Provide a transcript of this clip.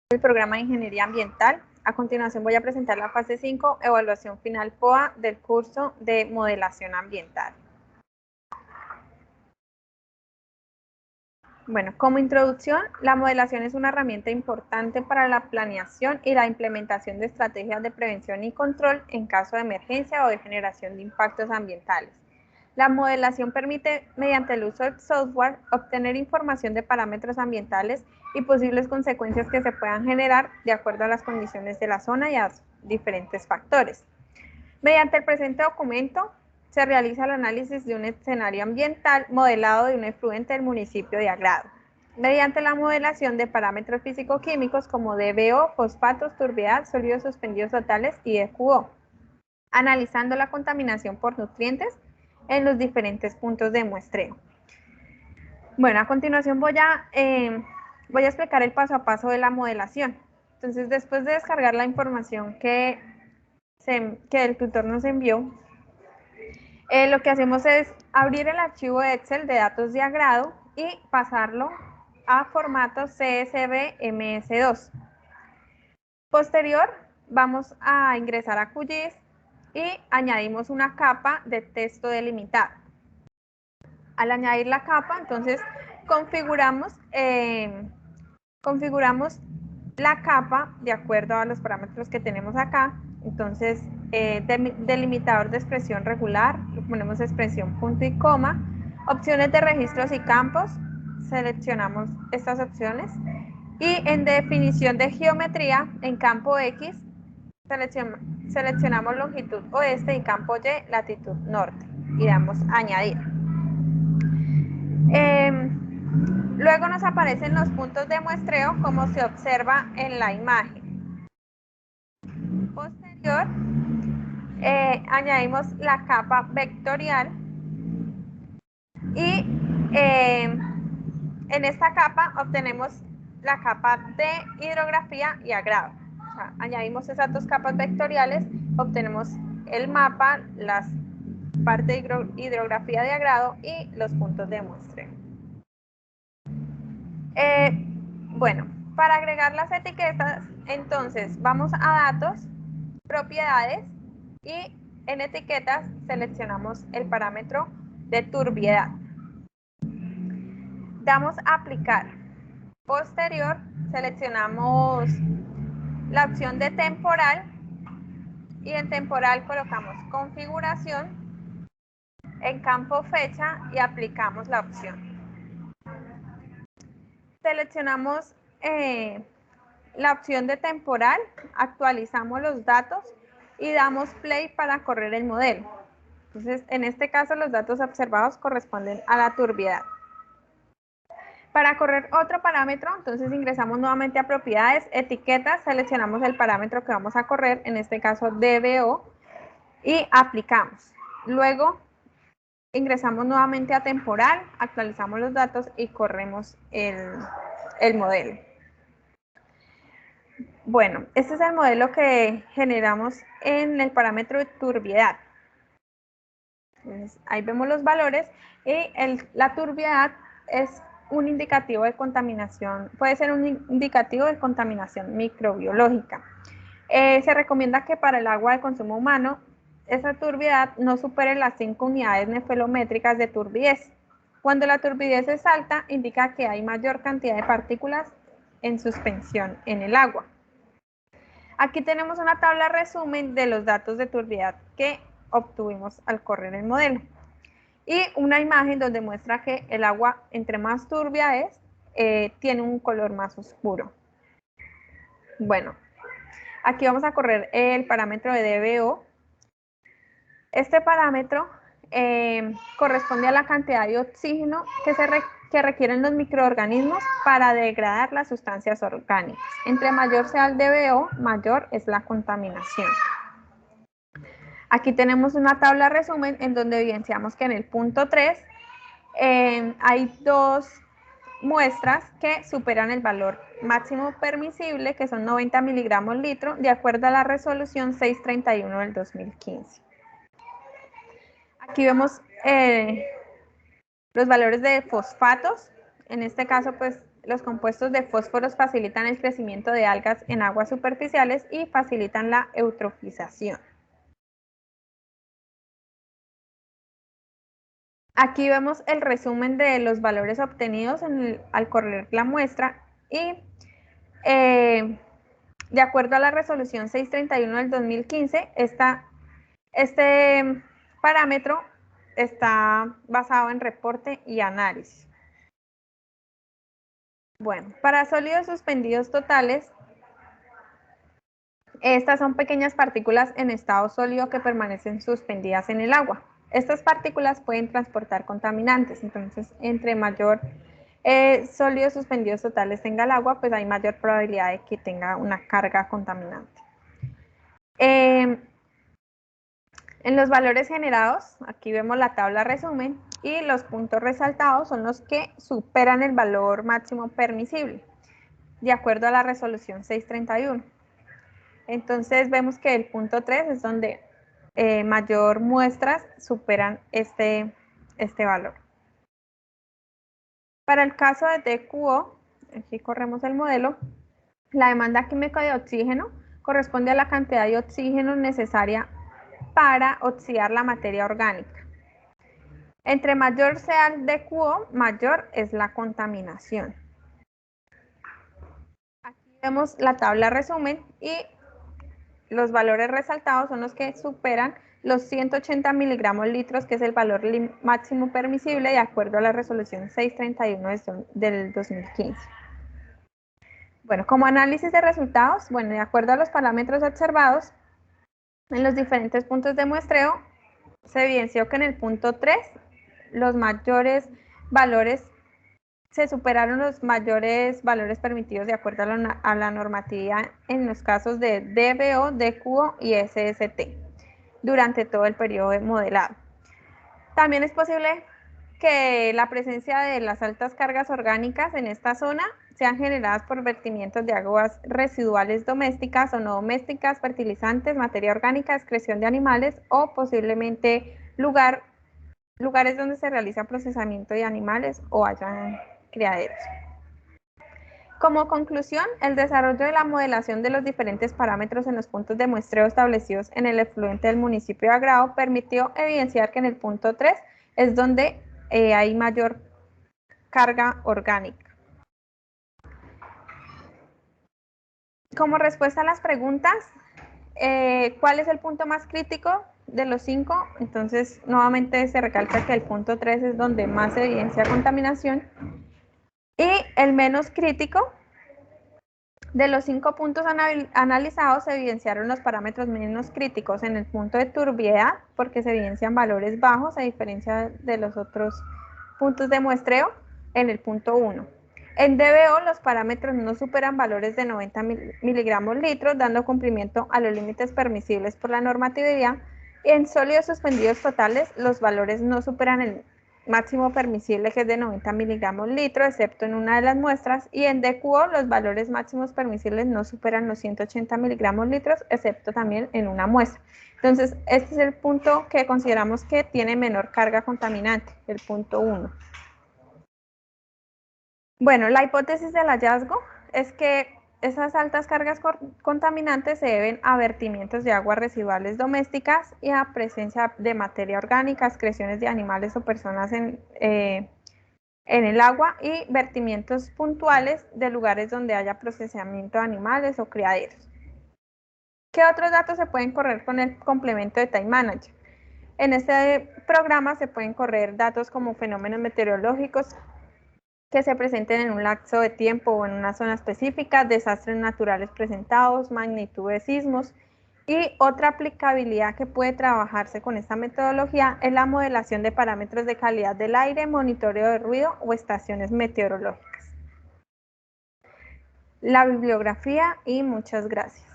El programa de Ingeniería Ambiental. A continuación voy a presentar la fase 5, evaluación final POA del curso de modelación ambiental. Bueno, como introducción, la modelación es una herramienta importante para la planeación y la implementación de estrategias de prevención y control en caso de emergencia o de generación de impactos ambientales. La modelación permite, mediante el uso del software, obtener información de parámetros ambientales y posibles consecuencias que se puedan generar de acuerdo a las condiciones de la zona y a diferentes factores. Mediante el presente documento, se realiza el análisis de un escenario ambiental modelado de un efluente del municipio de Agrado, mediante la modelación de parámetros físico-químicos como DBO, fosfatos, turbiedad, sólidos suspendidos totales y EQO, analizando la contaminación por nutrientes en los diferentes puntos de muestreo. Bueno, a continuación voy a explicar el paso a paso de la modelación. Entonces, después de descargar la información que el tutor nos envió, lo que hacemos es abrir el archivo de Excel de datos de Agrado y pasarlo a formato CSV MS2. Posterior, vamos a ingresar a QGIS y añadimos una capa de texto delimitado. Al añadir la capa, entonces configuramos la capa de acuerdo a los parámetros que tenemos acá. Entonces, delimitador de expresión regular, ponemos expresión punto y coma, opciones de registros y campos, seleccionamos estas opciones y en definición de geometría, en campo X, seleccionamos longitud oeste y campo Y, latitud norte y damos añadir. Luego nos aparecen los puntos de muestreo como se observa en la imagen. Posterior, añadimos la capa vectorial y en esta capa obtenemos la capa de hidrografía y agrado. O sea, añadimos esas dos capas vectoriales, obtenemos el mapa, las partes de hidrografía de agrado y los puntos de muestreo. Bueno, para agregar las etiquetas, entonces vamos a datos, propiedades y en etiquetas seleccionamos el parámetro de turbiedad. Damos a aplicar. Posterior, seleccionamos la opción de temporal y en temporal colocamos configuración, en campo fecha y aplicamos la opción. Seleccionamos la opción de temporal, actualizamos los datos y damos play para correr el modelo. Entonces, en este caso, los datos observados corresponden a la turbiedad. Para correr otro parámetro, entonces ingresamos nuevamente a propiedades, etiquetas, seleccionamos el parámetro que vamos a correr, en este caso DBO, y aplicamos. Luego, ingresamos nuevamente a temporal, actualizamos los datos y corremos el modelo. Bueno, este es el modelo que generamos en el parámetro de turbiedad. Entonces, ahí vemos los valores y la turbiedad es un indicativo de contaminación, puede ser un indicativo de contaminación microbiológica. Se recomienda que para el agua de consumo humano, esa turbiedad no supere las 5 unidades nefelométricas de turbidez. Cuando la turbidez es alta, indica que hay mayor cantidad de partículas en suspensión en el agua. Aquí tenemos una tabla resumen de los datos de turbiedad que obtuvimos al correr el modelo. Y una imagen donde muestra que el agua, entre más turbia es, tiene un color más oscuro. Bueno, aquí vamos a correr el parámetro de DBO. Este parámetro corresponde a la cantidad de oxígeno que requieren los microorganismos para degradar las sustancias orgánicas. Entre mayor sea el DBO, mayor es la contaminación. Aquí tenemos una tabla resumen en donde evidenciamos que en el punto 3 hay dos muestras que superan el valor máximo permisible, que son 90 miligramos litro, de acuerdo a la resolución 631 del 2015. Aquí vemos los valores de fosfatos. En este caso, pues, Los compuestos de fósforos facilitan el crecimiento de algas en aguas superficiales y facilitan la eutrofización. Aquí vemos el resumen de los valores obtenidos al correr la muestra y de acuerdo a la resolución 631 del 2015, este parámetro está basado en reporte y análisis. Bueno, para sólidos suspendidos totales, estas son pequeñas partículas en estado sólido que permanecen suspendidas en el agua. Estas partículas pueden transportar contaminantes, entonces entre mayor sólidos suspendidos totales tenga el agua, pues hay mayor probabilidad de que tenga una carga contaminante. En los valores generados, aquí vemos la tabla resumen y los puntos resaltados son los que superan el valor máximo permisible, de acuerdo a la resolución 631. Entonces vemos que el punto 3 es donde mayor muestras superan este valor. Para el caso de DQO, aquí corremos el modelo, la demanda química de oxígeno corresponde a la cantidad de oxígeno necesaria para oxidar la materia orgánica. Entre mayor sea el DQO, mayor es la contaminación. Aquí vemos la tabla resumen y los valores resaltados son los que superan los 180 miligramos litros, que es el valor máximo permisible de acuerdo a la resolución 631 del 2015. Bueno, como análisis de resultados, bueno, de acuerdo a los parámetros observados, en los diferentes puntos de muestreo, se evidenció que en el punto 3, los mayores valores, se superaron los mayores valores permitidos de acuerdo a la normatividad en los casos de DBO, DQO y SST durante todo el periodo de modelado. También es posible que la presencia de las altas cargas orgánicas en esta zona sean generadas por vertimientos de aguas residuales domésticas o no domésticas, fertilizantes, materia orgánica, excreción de animales o posiblemente lugares donde se realiza procesamiento de animales o hayan criaderos. Como conclusión, el desarrollo de la modelación de los diferentes parámetros en los puntos de muestreo establecidos en el efluente del municipio de Agrado permitió evidenciar que en el punto 3 es donde hay mayor carga orgánica. Como respuesta a las preguntas, ¿cuál es el punto más crítico de los 5? Entonces, nuevamente se recalca que el punto 3 es donde más se evidencia contaminación. Y el menos crítico, de los 5 puntos analizados, se evidenciaron los parámetros menos críticos en el punto de turbiedad, porque se evidencian valores bajos a diferencia de los otros puntos de muestreo en el punto 1. En DBO los parámetros no superan valores de 90 miligramos litros, dando cumplimiento a los límites permisibles por la normatividad. Y en sólidos suspendidos totales los valores no superan el máximo permisible, que es de 90 miligramos litro, excepto en una de las muestras, y en DQO los valores máximos permisibles no superan los 180 miligramos litros, excepto también en una muestra. Entonces, este es el punto que consideramos que tiene menor carga contaminante, el punto 1. Bueno, la hipótesis del hallazgo es que esas altas cargas contaminantes se deben a vertimientos de aguas residuales domésticas y a presencia de materia orgánica, excreciones de animales o personas en el agua y vertimientos puntuales de lugares donde haya procesamiento de animales o criaderos. ¿Qué otros datos se pueden correr con el complemento de Time Manager? En este programa se pueden correr datos como fenómenos meteorológicos que se presenten en un lapso de tiempo o en una zona específica, desastres naturales presentados, magnitud de sismos. Y otra aplicabilidad que puede trabajarse con esta metodología es la modelación de parámetros de calidad del aire, monitoreo de ruido o estaciones meteorológicas. La bibliografía y muchas gracias.